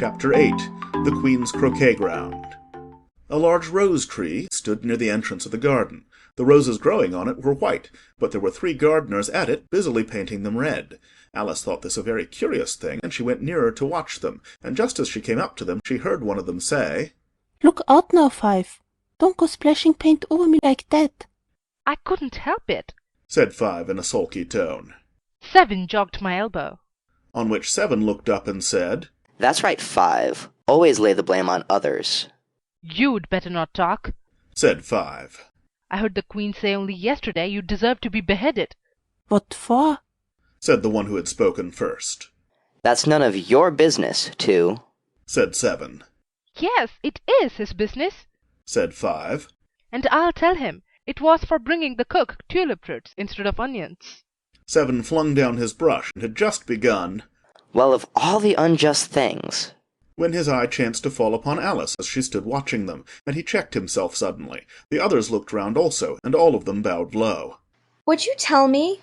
Chapter 8. The Queen's Croquet-Ground. A large rose-tree stood near the entrance of the garden. The roses growing on it were white, but there were 3 gardeners at it busily painting them red. Alice thought this a very curious thing, and she went nearer to watch them, and just as she came up to them she heard one of them say, "Look out now, 5. Don't go splashing paint over me like that." "I couldn't help it," said 5 in a sulky tone. 7 jogged my elbow. On which 7 looked up and said, "That's right, 5. Always lay the blame on others." "You'd better not talk. said 5. I heard the Queen say only yesterday you deserve to be beheaded." "What for?" said the one who had spoken first. "That's none of your business, 2. said 7. "Yes, it is his business, said 5. and I'll tell him. It was for bringing the cook tulip roots instead of onions." 7 flung down his brush and had just begun, Well, of all the unjust things." when his eye chanced to fall upon Alice as she stood watching them, and he checked himself suddenly. The others looked round also, and all of them bowed low. "Would you tell me,"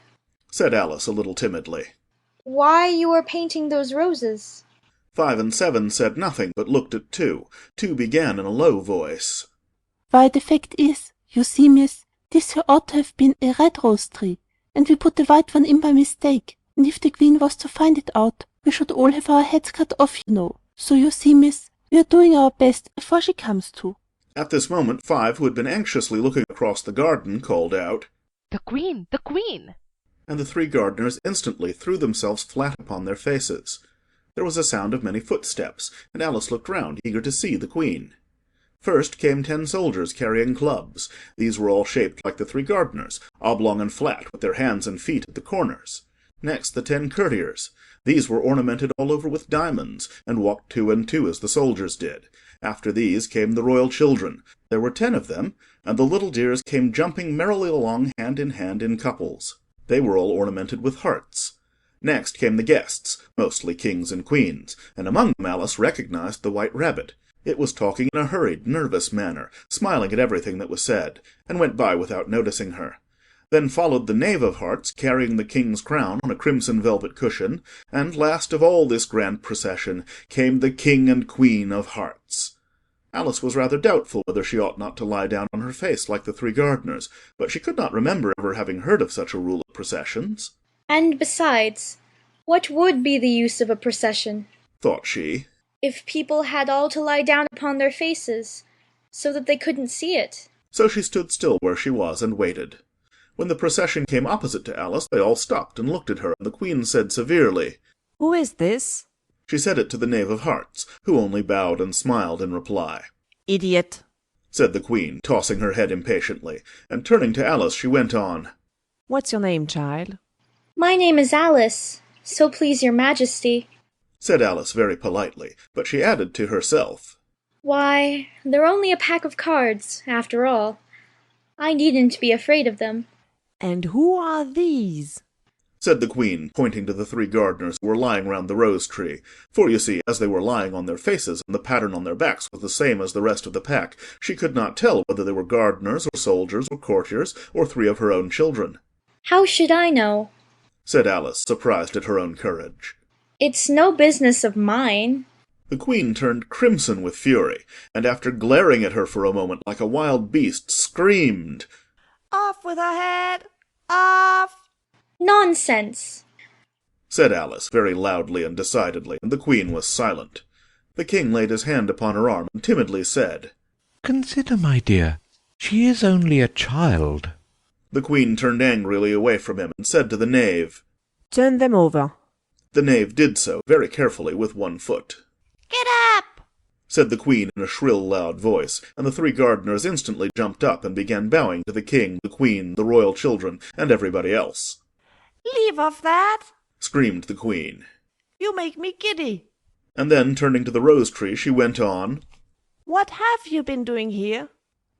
said Alice a little timidly. "why you are painting those roses?" 5 and 7 said nothing, but looked at 2. 2 began in a low voice. "Why, the fact is, you see, miss, this here ought to have been a red rose tree, and we put the white one in by mistake, and if the Queen was to find it out, we should all have our heads cut off, you know. So you see, miss, we are doing our best before she comes to." At this moment 5, who had been anxiously looking across the garden, called out, "The Queen! The Queen!" and the 3 gardeners instantly threw themselves flat upon their faces. There was a sound of many footsteps, and Alice looked round, eager to see the Queen. First came 10 soldiers carrying clubs. These were all shaped like the 3 gardeners, oblong and flat, with their hands and feet at the corners. Next the 10 courtiers. These were ornamented all over with diamonds, and walked 2 and 2 as the soldiers did. After these came the royal children. There were 10 of them, and the little dears came jumping merrily along hand in couples. They were all ornamented with hearts. Next came the guests, mostly kings and queens, and among them Alice recognized the White Rabbit. It was talking in a hurried, nervous manner, smiling at everything that was said, and went by without noticing her. Then followed the Knave of Hearts, carrying the king's crown on a crimson velvet cushion, and last of all this grand procession came the King and Queen of Hearts. Alice was rather doubtful whether she ought not to lie down on her face like the 3 gardeners, but she could not remember ever having heard of such a rule of processions. "And besides, what would be the use of a procession, Thought she, if people had all to lie down upon their faces, so that they couldn't see it?" so she stood still where she was and waited. When the procession came opposite to Alice, they all stopped and looked at her, and the Queen said severely, "Who is this?" She said it to the Knave of Hearts, who only bowed and smiled in reply. "Idiot!" said the Queen, tossing her head impatiently, and turning to Alice she went on, "What's your name, child?" "My name is Alice, so please your Majesty." said Alice very politely, but she added to herself, "Why, they're only a pack of cards, after all. I needn't be afraid of them." "And who are these?" said the Queen, pointing to the 3 gardeners who were lying round the rose-tree. For, you see, as they were lying on their faces, and the pattern on their backs was the same as the rest of the pack, she could not tell whether they were gardeners, or soldiers, or courtiers, or 3 of her own children. "How should I know?" said Alice, surprised at her own courage. "It's no business of mine." The Queen turned crimson with fury, and after glaring at her for a moment like a wild beast, screamed, "Off with her head! Off!" "Nonsense!" said Alice, very loudly and decidedly, and the Queen was silent. The King laid his hand upon her arm and timidly said, "Consider, my dear, she is only a child." The Queen turned angrily away from him and said to the Knave. "Turn them over." The Knave did so, very carefully, with 1 foot. "Get up!" said the Queen in a shrill, loud voice, and the 3 gardeners instantly jumped up and began bowing to the King, the Queen, the royal children, and everybody else. "Leave off that!" Screamed the Queen. "You make me giddy." And then, turning to the rose-tree, she went on, "What have you been doing here?"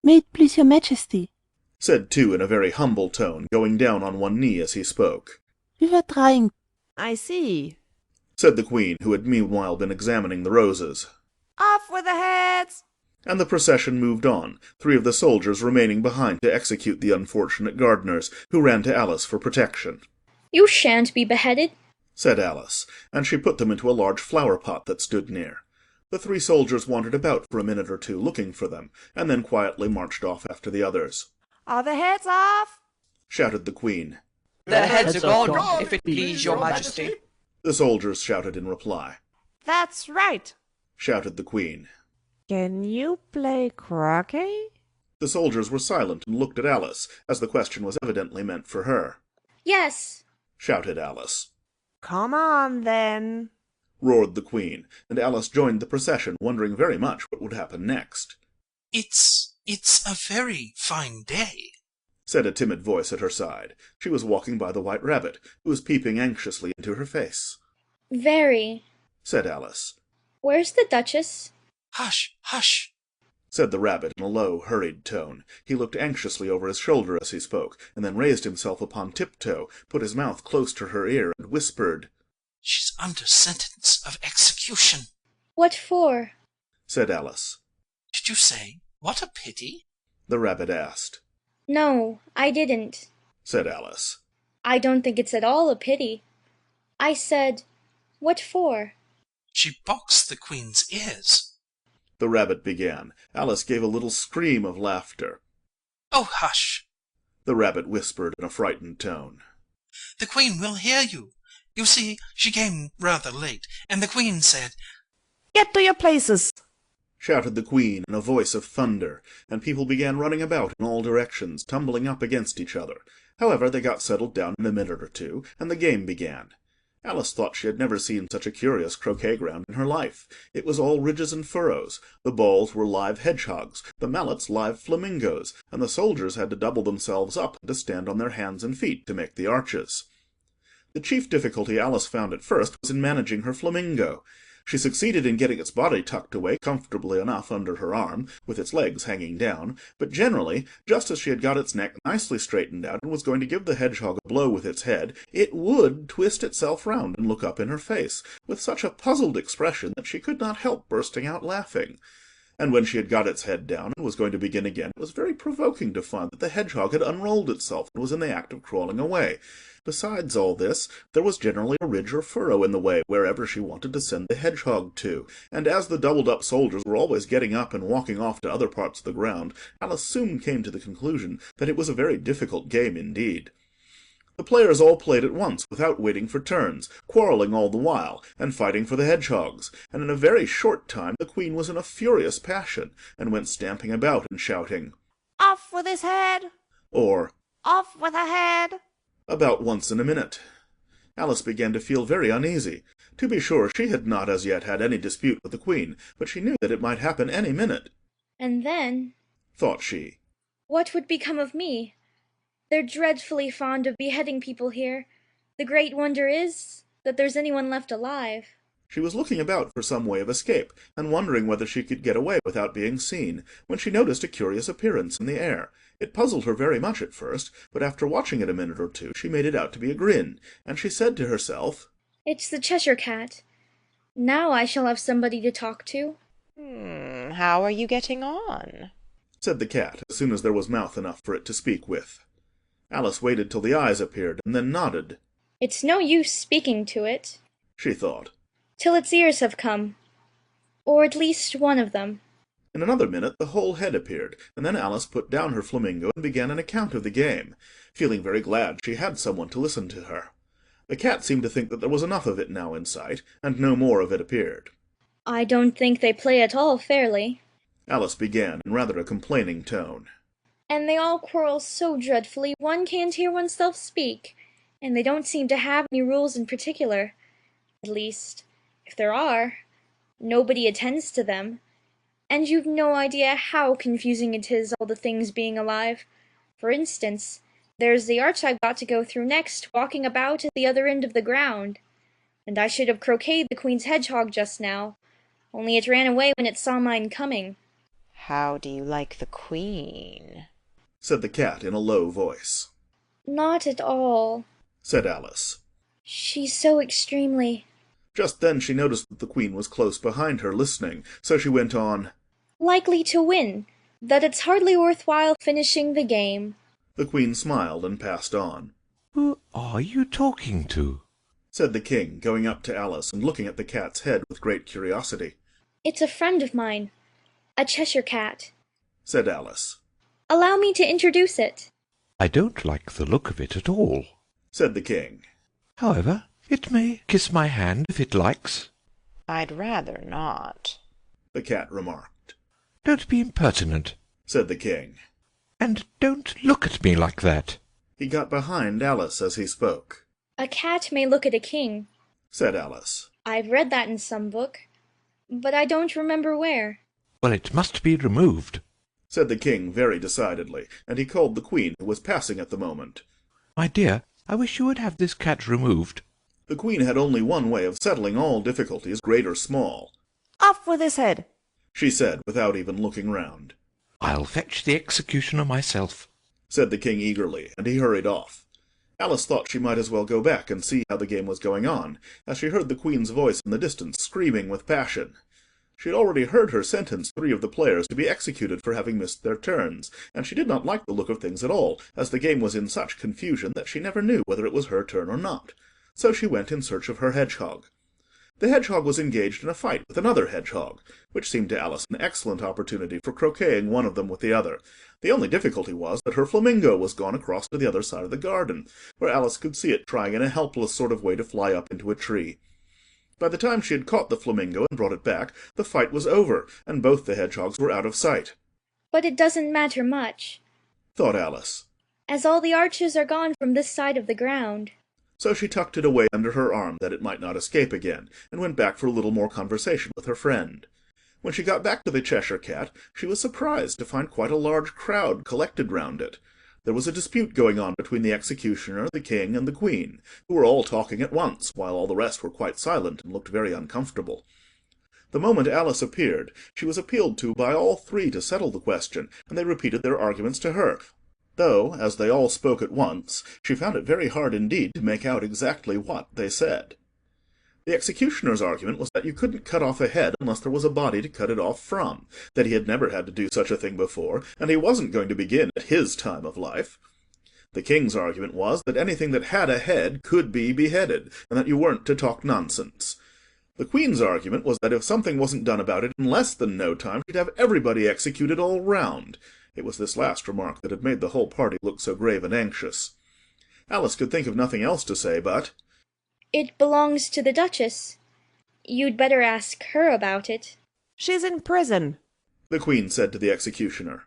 "May it please your Majesty, said 2 in a very humble tone, going down on one knee as he spoke. we were trying." "I see." said the Queen, who had meanwhile been examining the roses. "Off with the heads!" And the procession moved on, 3 of the soldiers remaining behind to execute the unfortunate gardeners, who ran to Alice for protection. "You shan't be beheaded." said Alice, and she put them into a large flower-pot that stood near. The three soldiers wandered about for a minute or two looking for them, and then quietly marched off after the others. Are the heads off? Shouted the Queen. The heads are gone, if it please your majesty. The soldiers shouted in reply. That's right. Shouted the Queen. Can you play croquet? The soldiers were silent and looked at Alice, as the question was evidently meant for her. Yes. Shouted Alice. Come on, then. Roared the Queen, and Alice joined the procession, wondering very much what would happen next. It's a very fine day, said a timid voice at her side. She was walking by the White Rabbit, who was peeping anxiously into her face. Very, said Alice. Where's the Duchess? Hush, hush, said the rabbit in a low, hurried tone. He looked anxiously over his shoulder as he spoke, and then raised himself upon tiptoe, put his mouth close to her ear, and whispered. She's under sentence of execution. What for? said Alice. Did you say, what a pity? The rabbit asked. No, I didn't, said Alice. I don't think it's at all a pity. I said, what for? She boxed the Queen's ears. The rabbit began. Alice gave a little scream of laughter. Oh, hush, the rabbit whispered in a frightened tone. The Queen will hear you. You see, she came rather late, and the Queen said, Get to your places, shouted the Queen in a voice of thunder, and people began running about in all directions, tumbling up against each other. However, they got settled down in a minute or two, and the game began. Alice thought she had never seen such a curious croquet-ground in her life. It was all ridges and furrows. The balls were live hedgehogs, the mallets live flamingoes, and the soldiers had to double themselves up and to stand on their hands and feet to make the arches. The chief difficulty Alice found at first was in managing her flamingo. She succeeded in getting its body tucked away comfortably enough under her arm, with its legs hanging down, but generally, just as she had got its neck nicely straightened out and was going to give the hedgehog a blow with its head, it would twist itself round and look up in her face, with such a puzzled expression that she could not help bursting out laughing. And when she had got its head down and was going to begin again, it was very provoking to find that the hedgehog had unrolled itself and was in the act of crawling away. Besides all this, there was generally a ridge or furrow in the way wherever she wanted to send the hedgehog to, and as the doubled-up soldiers were always getting up and walking off to other parts of the ground, Alice soon came to the conclusion that it was a very difficult game indeed. The players all played at once, without waiting for turns, quarrelling all the while, and fighting for the hedgehogs, and in a very short time the Queen was in a furious passion, and went stamping about and shouting, Off with his head! or Off with a head! About once in a minute. Alice began to feel very uneasy. To be sure, she had not as yet had any dispute with the Queen, but she knew that it might happen any minute. And then, thought she, what would become of me? They're dreadfully fond of beheading people here. The great wonder is that there's anyone left alive. She was looking about for some way of escape, and wondering whether she could get away without being seen, when she noticed a curious appearance in the air. It puzzled her very much at first, but after watching it a minute or two, she made it out to be a grin, and she said to herself, It's the Cheshire Cat. Now I shall have somebody to talk to. How are you getting on? said the cat, as soon as there was mouth enough for it to speak with. Alice waited till the eyes appeared, and then nodded. It's no use speaking to it, she thought, till its ears have come. Or at least one of them. In another minute the whole head appeared, and then Alice put down her flamingo and began an account of the game, feeling very glad she had someone to listen to her. The cat seemed to think that there was enough of it now in sight, and no more of it appeared. I don't think they play at all fairly. Alice began in rather a complaining tone. And they all quarrel so dreadfully one can't hear oneself speak, and they don't seem to have any rules in particular. At least, if there are, nobody attends to them. And you've no idea how confusing it is, all the things being alive. For instance, there's the arch I've got to go through next, walking about at the other end of the ground. And I should have croqueted the Queen's hedgehog just now, only it ran away when it saw mine coming. How do you like the Queen? said the cat in a low voice. Not at all, said Alice. She's so extremely... Just then she noticed that the Queen was close behind her, listening, so she went on, likely to win, that it's hardly worthwhile finishing the game. The Queen smiled and passed on. Who are you talking to? said the King, going up to Alice and looking at the cat's head with great curiosity. It's a friend of mine, a Cheshire cat, said Alice. Allow me to introduce it. I don't like the look of it at all, said the king. However, it may kiss my hand if it likes. I'd rather not, the cat remarked. Don't be impertinent, said the king. And don't look at me like that. He got behind Alice as he spoke. A cat may look at a king, said Alice. I've read that in some book, but I don't remember where. Well, it must be removed, said the king very decidedly, and he called the queen, who was passing at the moment. My dear, I wish you would have this cat removed. The queen had only one way of settling all difficulties, great or small. Off with his head! She said, without even looking round. I'll fetch the executioner myself, said the king eagerly, and he hurried off. Alice thought she might as well go back and see how the game was going on, as she heard the queen's voice in the distance screaming with passion. She had already heard her sentence 3 of the players to be executed for having missed their turns, and she did not like the look of things at all, as the game was in such confusion that she never knew whether it was her turn or not. So she went in search of her hedgehog. The hedgehog was engaged in a fight with another hedgehog, which seemed to Alice an excellent opportunity for croqueting one of them with the other. The only difficulty was that her flamingo was gone across to the other side of the garden, where Alice could see it trying in a helpless sort of way to fly up into a tree. By the time she had caught the flamingo and brought it back, the fight was over, and both the hedgehogs were out of sight. But it doesn't matter much, thought Alice, as all the arches are gone from this side of the ground. So she tucked it away under her arm that it might not escape again, and went back for a little more conversation with her friend. When she got back to the Cheshire Cat, she was surprised to find quite a large crowd collected round it. There was a dispute going on between the executioner, the king, and the queen, who were all talking at once, while all the rest were quite silent and looked very uncomfortable. The moment Alice appeared, she was appealed to by all 3 to settle the question, and they repeated their arguments to her, though, as they all spoke at once, she found it very hard indeed to make out exactly what they said. The executioner's argument was that you couldn't cut off a head unless there was a body to cut it off from, that he had never had to do such a thing before, and he wasn't going to begin at his time of life. The king's argument was that anything that had a head could be beheaded, and that you weren't to talk nonsense. The queen's argument was that if something wasn't done about it in less than no time, she'd have everybody executed all round. It was this last remark that had made the whole party look so grave and anxious. Alice could think of nothing else to say but, It belongs to the Duchess. You'd better ask her about it. She's in prison. the queen said to the executioner.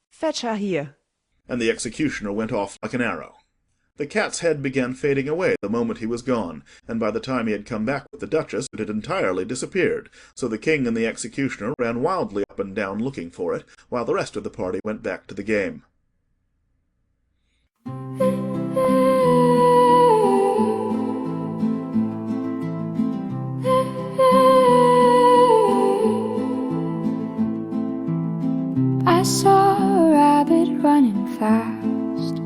Fetch her here. And the executioner went off like an arrow. The cat's head began fading away the moment he was gone, and by the time he had come back with the Duchess it had entirely disappeared, so the king and the executioner ran wildly up and down looking for it, while the rest of the party went back to the game. I saw a rabbit running fast,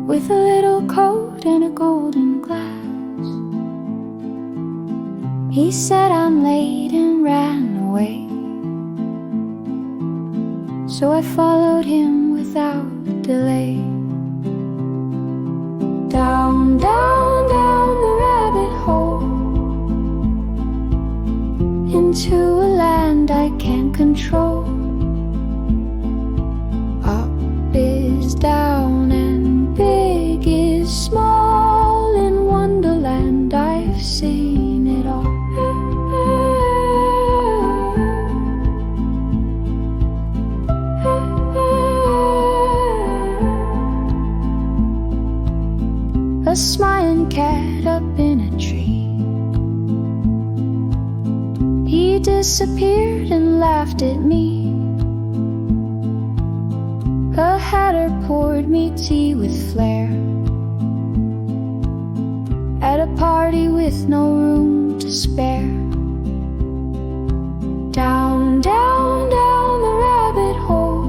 with a little coat and a golden glass. He said I'm late and ran away, so I followed him without delay. Down, down, down the rabbit hole, into a land I can't control. Up is down and big is small. In Wonderland I've seen it all. A smiling cat up in a tree, he disappeared and laughed at me. A hatter poured me tea with flair, at a party with no room to spare. Down, down, down the rabbit hole,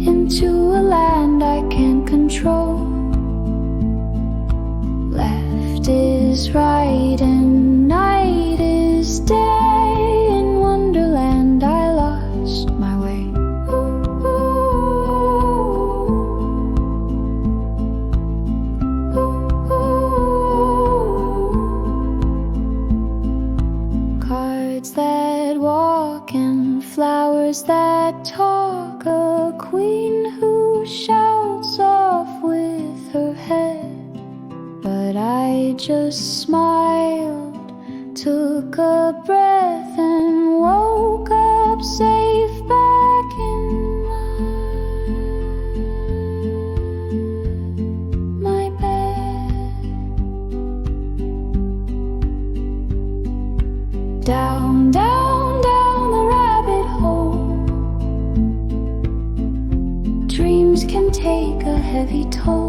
into a land I can't control. Left is right and night is day. In Wonderland I lost my way. just smiled, took a breath, and woke up safe back in my bed. Down, down, down the rabbit hole. Dreams can take a heavy toll.